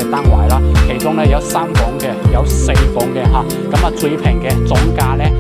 嘅單位啦，其中咧有3房嘅，有4房嘅嚇，咁啊最平嘅總價咧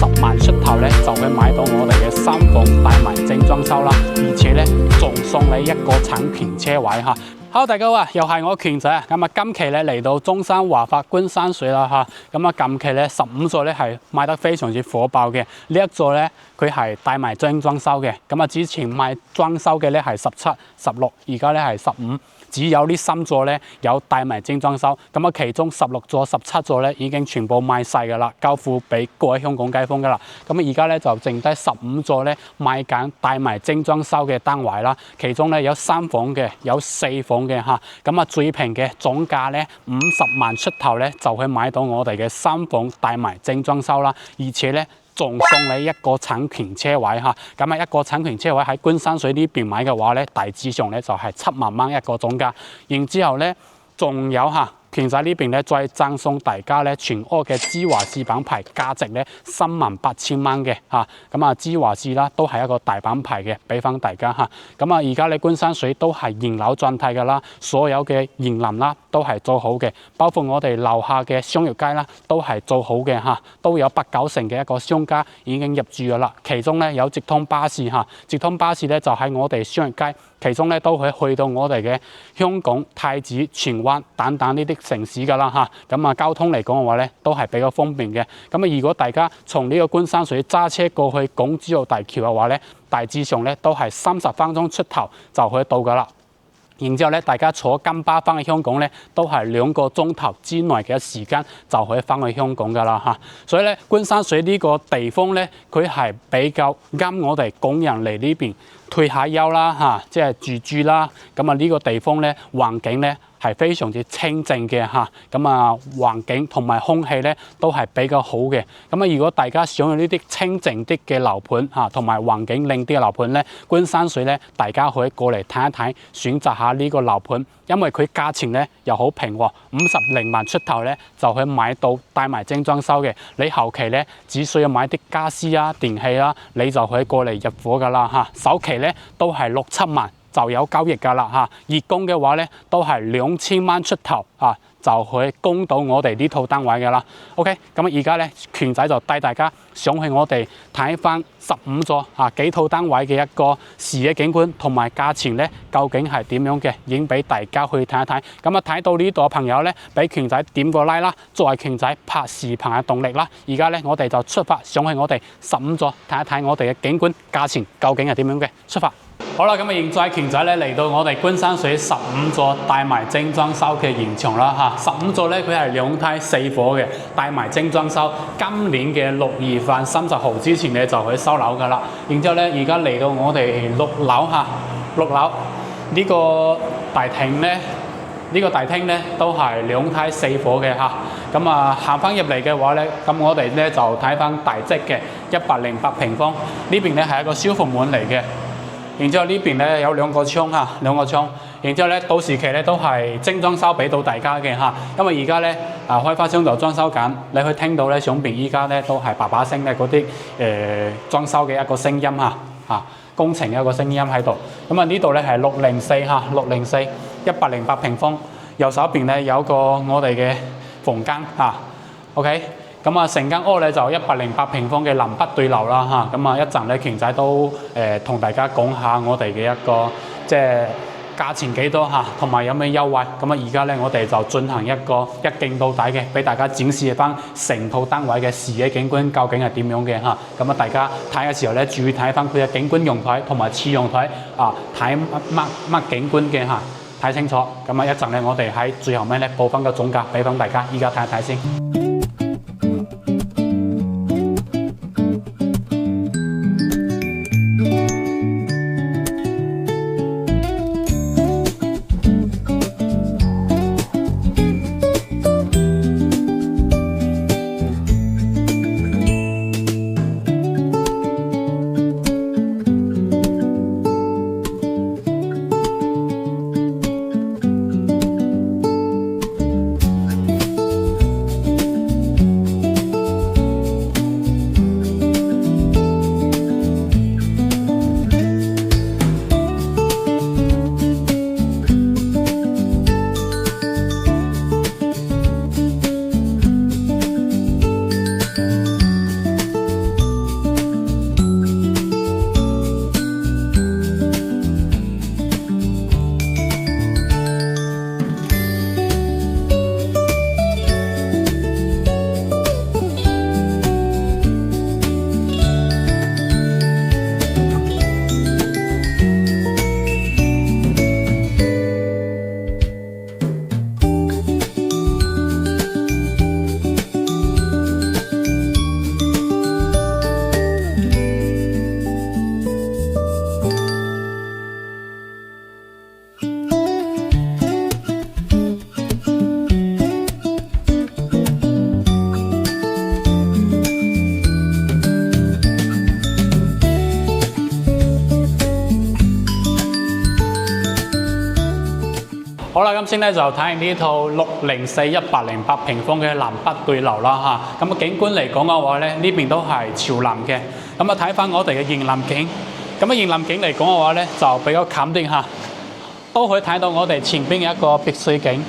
50萬出頭咧就會買到我哋嘅3房帶埋精裝修啦，而且咧仲送你一個產權車位嚇。Hello， 大家好啊，又係我權仔啊！咁啊，今期咧嚟到中山華發觀山水啦嚇。咁啊，近期咧15座咧係賣得非常之火爆嘅。呢一座咧佢係帶埋精裝修嘅。咁啊，之前賣裝修嘅咧係17、16，而家咧係15。只有呢3座咧有帶埋精裝修。咁啊，其中16座、17座咧已經全部賣晒㗎啦，交付俾各位香港街坊㗎啦。咁啊，而家咧就剩低15座咧賣緊帶埋精裝修嘅單位啦。其中咧有3房嘅，有4房嘅嚇。咁啊，最平嘅總價咧50萬出頭咧就可以買到我哋嘅3房帶埋精裝修啦，而且咧仲送你一個產權車位嚇，咁啊一個產權車位喺觀山水呢邊買嘅話咧，大致上咧就係7萬蚊一個總價，然之後咧仲有嚇。權仔呢邊咧再贈送大家咧全屋嘅芝華士品牌，價值咧38000蚊嘅嚇，咁啊芝華士啦都係一個大品牌嘅，俾翻大家嚇。咁啊而家你觀山水都係現樓狀態㗎啦，所有嘅園林啦都係做好嘅，包括我哋樓下嘅商業街啦都係做好嘅嚇，都有8-9成嘅一個商家已經入住㗎啦。其中咧有直通巴士嚇，直通巴士咧就喺我哋商業街。其中咧都可以去到我哋嘅香港、太子、荃灣等等呢啲城市㗎啦嚇，咁啊交通嚟講嘅話咧都係比較方便嘅。咁啊如果大家從呢個觀山水揸車過去港珠澳大橋嘅話咧，大致上咧都係30分鐘出頭就可以到㗎啦。然之後咧，大家坐金巴翻去香港咧，都係2個鐘頭之內嘅時間就可以翻去香港㗎啦嚇。所以咧，觀山水呢個地方咧，佢係比較啱我哋港人嚟呢邊退下休啦嚇，即係住啦。咁啊呢個地方咧，環境咧係非常之清靜嘅嚇，咁啊環境同埋空氣咧都係比較好嘅。咁啊如果大家想要呢啲清靜啲嘅樓盤嚇，同埋環境靚啲嘅樓盤咧，觀山水咧大家可以過嚟睇一睇，選擇下呢個樓盤，因為佢價錢咧又好平喎，50萬出頭咧就可以買到帶埋精裝修嘅。你後期咧只需要買啲家私啊、電器啦，你就可以過嚟入伙㗎啦嚇。首期咧都係6-7萬。就有交易㗎啦嚇，月供嘅話咧都係2000蚊出頭啊，就可以供到我哋呢套單位㗎啦。OK， 咁而家咧權仔就帶大家上去我哋睇翻15座幾套單位嘅一個視野景觀同埋價錢咧，究竟係點樣嘅，影俾大家去睇一睇。咁啊睇到呢度嘅朋友咧，俾權仔點個 like 啦，作為權仔拍視頻嘅動力啦。而家咧我哋就出發上去我哋15座睇一睇我哋嘅景觀價錢究竟係點樣嘅，出發！好啦，咁啊現在權仔咧嚟到我哋觀山水15座帶埋精裝修嘅現場啦嚇，15座咧佢係2梯4伙嘅，帶埋精裝修，今年嘅6月份30號之前咧就可以收樓噶啦。然之後咧而家嚟到我哋6樓嚇，6樓呢個大廳咧，都係2梯4伙嘅嚇。咁啊行翻入嚟嘅話咧，咁我哋咧就睇翻大積嘅108平方，呢邊咧係一個消防門嚟嘅。然之後呢邊咧有2個窗嚇，2個窗。然之後咧到時期咧都係精裝修俾到大家嘅嚇，因為而家咧開發商就裝修緊，你可以聽到咧上邊依家咧都係叭叭聲嘅嗰啲裝修嘅一個聲音嚇，工程嘅一個聲音喺度。咁啊呢度咧係604嚇，604 108平方，右手邊咧有個我哋嘅房間嚇 ，OK。咁啊，成間屋咧就108平方嘅南北對流啦嚇，咁啊一陣咧權仔都同大家講下我哋嘅一個即係價錢幾多嚇，同埋有咩優惠。咁啊而家咧我哋就進行一個一鏡到底嘅，俾大家展示翻成套單位嘅視野景觀究竟係點樣嘅嚇。咁啊大家睇嘅時候咧，注意睇翻佢嘅景觀用台同埋次用台啊，睇乜景觀嘅嚇，睇清楚。咁啊一陣咧我哋喺最後尾咧報翻個總價俾翻大家，依家睇一睇先。好啦，咁先咧就睇完呢套604-108平方嘅南北對流啦嚇。咁景觀嚟講嘅話咧，呢邊都係朝南嘅。咁啊睇翻我哋嘅迎南景，咁啊迎南景嚟講嘅話咧就比較近啲嚇，都可以睇到我哋前邊嘅一個碧水景。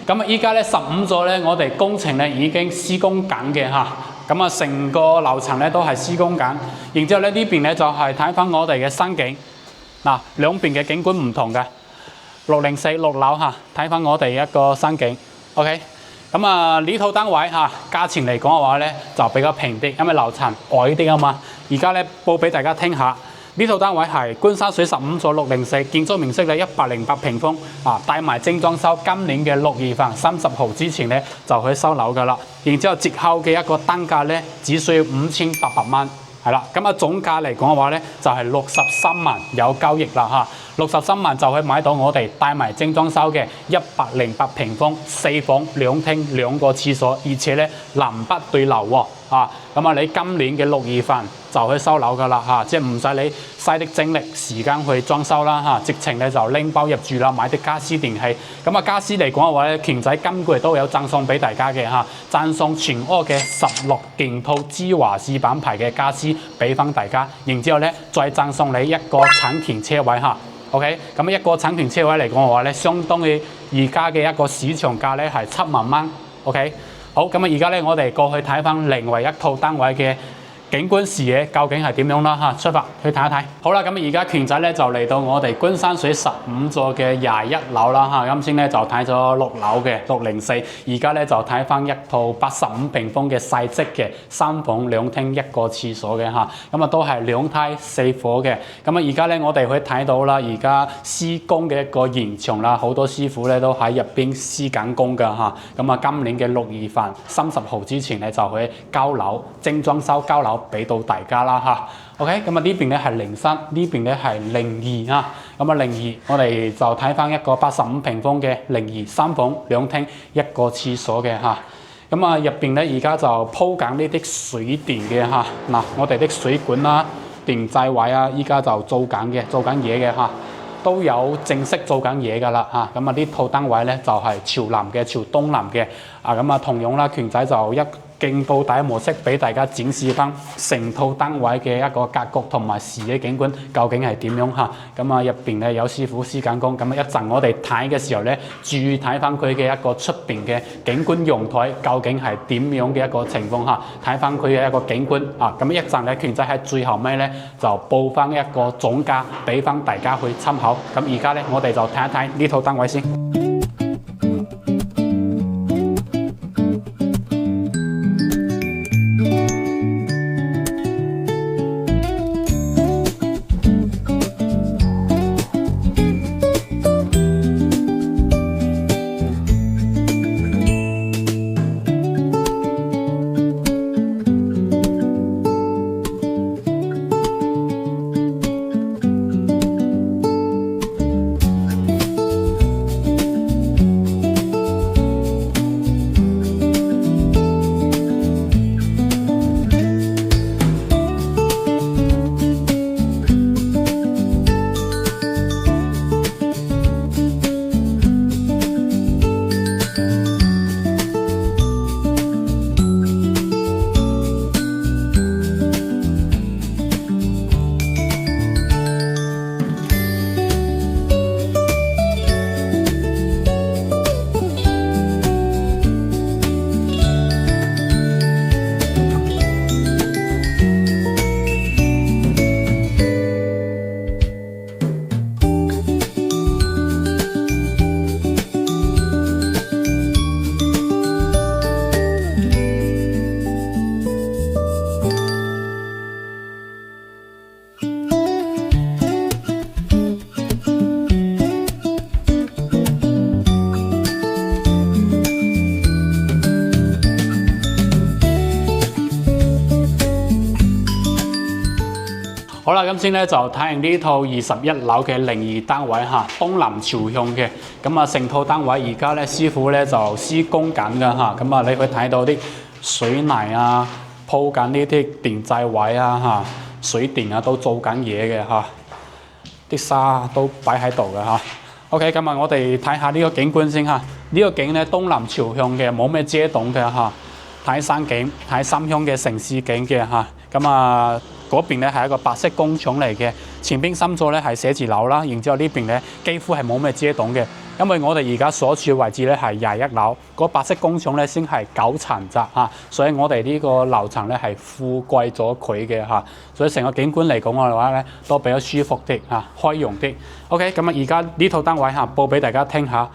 咁啊依家咧15座咧，我哋工程咧已經施工緊嘅嚇。咁啊成個樓層咧都係施工緊。然之後咧呢邊咧就係睇翻我哋嘅新景。嗱，兩邊嘅景觀唔同嘅。604 6樓嚇，睇翻我哋一個新景 ，OK。咁啊呢套單位嚇，價錢嚟講嘅話咧就比較平啲，因為樓層矮啲啊嘛。而家咧報俾大家聽下，呢套單位係觀山水15座604，建築面積咧108平方啊，帶埋精裝修，今年嘅6月份30號之前咧就可以收樓噶啦。然之後折後嘅一個單價咧只需要5800蚊。係啦，咁啊總價嚟講嘅話咧，就係63萬有交易啦嚇，63萬就可以買到我哋帶埋精裝修嘅108平方4房2廳2個廁所，而且咧南北對流喎咁啊你今年嘅6月份就可以收樓噶啦嚇，即係唔使你嘥啲精力時間去裝修啦嚇，直情咧就拎包入住啦，買啲家私電器。咁啊家私嚟講嘅話咧，權仔今個月都有贈送俾大家嘅嚇，贈送全屋嘅16件套芝華士品牌嘅家私俾翻大家，然之後咧再贈送你一個產權車位嚇。OK， 咁一個產權車位嚟講嘅話咧，相當於而家嘅一個市場價咧係7萬蚊。OK。好，咁啊而家咧我哋過去睇翻另外一套單位嘅景觀視野究竟係點樣啦嚇，出發去睇一睇。好啦，咁而家權仔咧就嚟到我哋觀山水15座嘅21樓啦嚇，啱先咧就睇咗6樓嘅604，而家咧就睇翻一套85平方嘅細則嘅3房2廳1個廁所嘅嚇，咁啊都係2梯4火嘅。咁啊而家咧我哋可以睇到啦，而家施工嘅一個現場啦，好多師傅咧都喺入邊施緊工㗎嚇。咁啊今年嘅6月份30號之前咧就可以交樓精裝修交樓俾到大家啦嚇。OK， 咁啊呢邊咧係01，呢邊咧係02啊。咁啊02，我哋就睇翻一個85平方嘅02 3房2廳1個廁所嘅嚇。咁啊入邊咧而家就鋪緊呢啲水電嘅嚇。嗱，我哋啲水管啦、電掣位啊，依家就做緊嘢嘅嚇，都有正式做緊嘢㗎啦嚇。咁啊呢套單位咧就係朝南嘅，朝東南嘅。咁啊同樣啦，權仔就一鏡布底模式俾大家展示翻成套單位嘅一個格局同埋視野景觀究竟係點樣嚇。咁啊入邊咧有師傅施緊工，咁啊一陣我哋睇嘅時候咧，注意睇翻佢嘅一個出邊嘅景觀陽台究竟係點樣嘅一個情況嚇，睇翻佢嘅一個景觀啊。咁一陣咧權仔喺最後尾咧就報翻一個總價俾翻大家去參考。咁而家咧我哋就睇一睇呢套單位先。好啦，咁先咧就睇完呢套21樓嘅02單位嚇，東南朝向嘅。咁啊，成套單位而家咧師傅咧就施工緊㗎嚇。咁啊，你可以睇到啲水泥啊，鋪緊呢啲電掣位啊嚇，水電啊都做緊嘢嘅嚇，啲沙都擺喺度嘅嚇。OK， 今日我哋睇下呢個景觀先嚇。呢個景咧東南朝向嘅，冇咩遮擋嘅嚇。睇山景，睇三鄉嘅城市景嘅嚇。咁啊嗰邊咧係一個白色工廠嚟嘅，前邊深咗咧係寫字樓啦，然之後呢邊咧幾乎係冇咩遮擋嘅。因為我哋而家所處嘅位置咧係21樓，嗰白色工廠咧先係9層咋嚇，所以我哋呢個樓層咧係富貴咗佢嘅嚇，所以成個景觀嚟講嘅話咧都比較舒服啲嚇，開揚啲。OK， 咁啊而家呢套單位嚇報俾大家聽下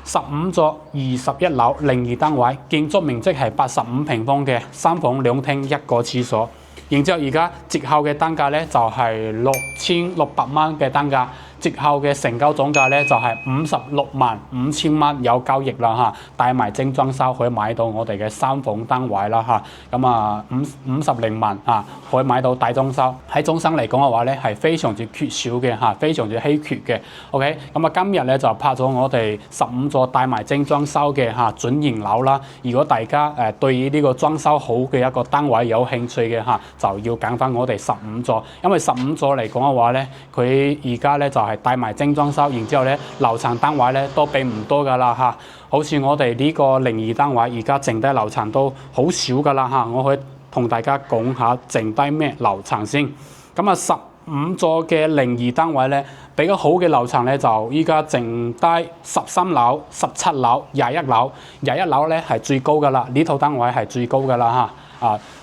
，15座21樓02單位，建築面積係85平方嘅，3房2廳1個廁所。然之後而家折後嘅單價咧就係6600蚊嘅單價。折後嘅成交總價咧就係565000蚊有交易啦嚇，帶埋精裝修可以買到我哋嘅3房單位啦嚇，咁啊50萬啊可以買到大裝修，喺中山嚟講嘅話咧係非常之缺少嘅嚇，非常之稀缺嘅。OK， 咁啊今日咧就拍咗我哋15座帶埋精裝修嘅嚇準現樓啦。如果大家對於呢個裝修好嘅一個單位有興趣嘅嚇，就要揀翻我哋15座，因為15座嚟講嘅話咧，佢而家咧就係帶埋精裝修，然之後咧樓層單位咧都比唔多噶啦嚇，好似我哋呢個02單位而家剩低樓層都好少噶啦嚇，我可以同大家講下剩低咩樓層先。咁啊15座嘅02單位咧比較好嘅樓層咧就依家剩低13樓、17樓、21樓，21樓咧係最高噶啦，呢套單位係最高噶啦嚇。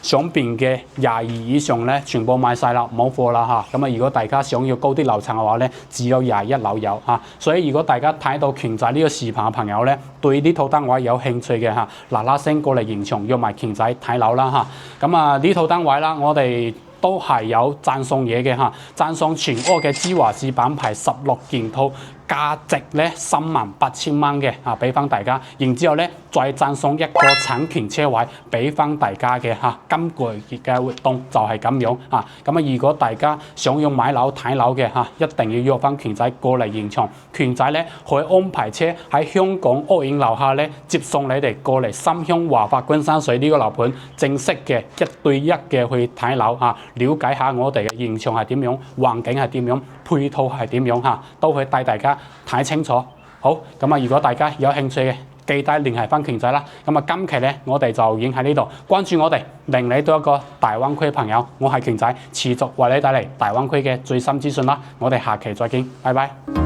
上邊嘅22以上咧，全部賣晒啦，冇貨啦嚇。咁啊，如果大家想要高啲樓層嘅話咧，只有21樓有嚇。所以如果大家睇到權仔呢個視頻嘅朋友咧，對呢套單位有興趣嘅嚇，嗱嗱聲過嚟現場約埋權仔睇樓啦嚇。咁啊呢套單位啦，我哋都係有贈送嘢嘅嚇，贈送全屋嘅芝華士品牌16件套。價值咧38000蚊嘅嚇，俾翻大家。然之後咧，再贈送一個產權車位俾翻大家嘅嚇。今個月嘅活動就係咁樣嚇。咁啊，如果大家想要買樓睇樓嘅嚇，一定要約翻權仔過嚟現場。權仔咧可以安排車喺香港屋苑樓下咧接送你哋過嚟深鄉華發君山水呢個樓盤正式嘅1對1嘅去睇樓嚇，了解下我哋嘅現場係點樣，環境係點樣，配套係點樣嚇，都可以帶大家睇清楚。好，咁啊，如果大家有興趣嘅，記得聯繫翻權仔啦。咁啊，今期咧我哋就影喺呢度，關注我哋，令你都一個大灣區朋友。我係權仔，持續為你帶嚟大灣區嘅最新資訊啦。我哋下期再見，拜拜。